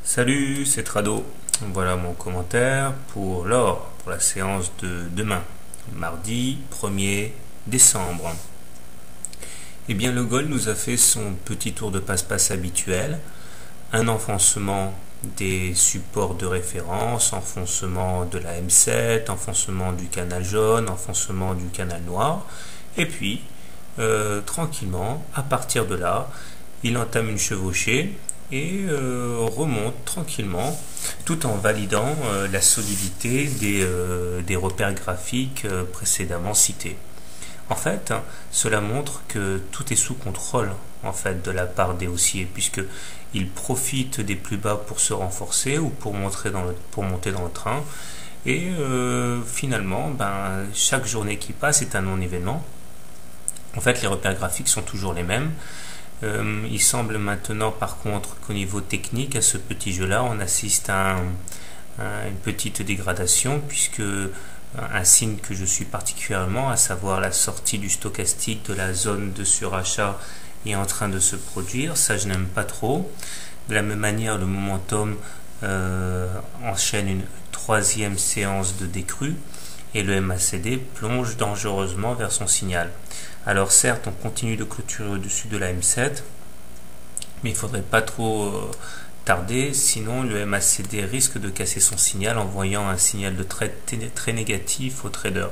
Salut, c'est Trado. Voilà mon commentaire pour la séance de demain, mardi 1er décembre. Eh bien, le Gold nous a fait son petit tour de passe-passe habituel. Un enfoncement des supports de référence, enfoncement de la M7, enfoncement du canal jaune, enfoncement du canal noir. Et puis, tranquillement, à partir de là, il entame une chevauchée et remonte tranquillement tout en validant la solidité des repères graphiques précédemment cités. En fait, cela montre que tout est sous contrôle en fait de la part des haussiers, puisque ils profitent des plus bas pour se renforcer ou pour monter dans le train. Et finalement, chaque journée qui passe est un non-événement. En fait, les repères graphiques sont toujours les mêmes. Il semble maintenant par contre qu'au niveau technique, à ce petit jeu-là, on assiste à une petite dégradation, puisque un signe que je suis particulièrement, à savoir la sortie du stochastique de la zone de surachat, est en train de se produire. Ça, je n'aime pas trop. De la même manière, le momentum enchaîne une troisième séance de décrue et le MACD plonge dangereusement vers son signal. Alors certes, on continue de clôturer au-dessus de la M7, mais il ne faudrait pas trop tarder, sinon le MACD risque de casser son signal, envoyant un signal de trade très négatif aux traders.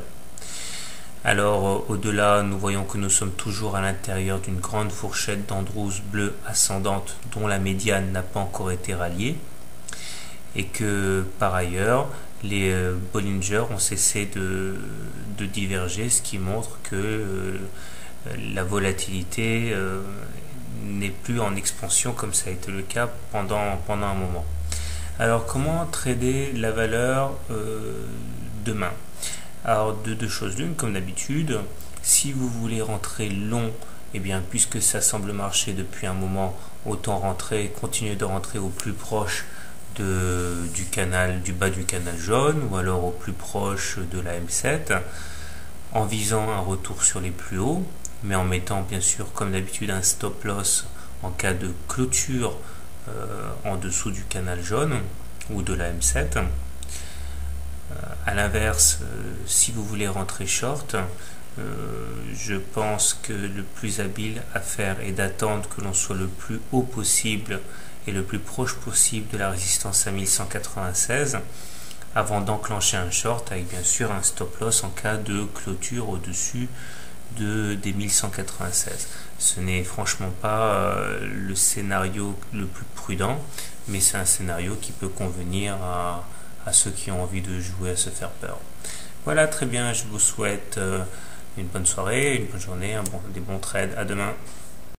Alors au-delà, nous voyons que nous sommes toujours à l'intérieur d'une grande fourchette d'Andrews bleue ascendante dont la médiane n'a pas encore été ralliée, et que par ailleurs les Bollinger ont cessé de diverger, ce qui montre que la volatilité n'est plus en expansion comme ça a été le cas pendant un moment. Alors comment trader la valeur demain? Alors deux choses l'une, comme d'habitude, si vous voulez rentrer long, eh bien puisque ça semble marcher depuis un moment, autant continuer de rentrer au plus proche du bas du canal jaune, ou alors au plus proche de la M7, en visant un retour sur les plus hauts, mais en mettant bien sûr comme d'habitude un stop loss en cas de clôture en dessous du canal jaune ou de la M7. À l'inverse, si vous voulez rentrer short, je pense que le plus habile à faire est d'attendre que l'on soit le plus haut possible et le plus proche possible de la résistance à 1196 avant d'enclencher un short, avec bien sûr un stop loss en cas de clôture au-dessus des 1196. Ce n'est franchement pas le scénario le plus prudent, mais c'est un scénario qui peut convenir à ceux qui ont envie de jouer à se faire peur. Voilà, très bien, je vous souhaite une bonne soirée, une bonne journée, des bons trades. À demain.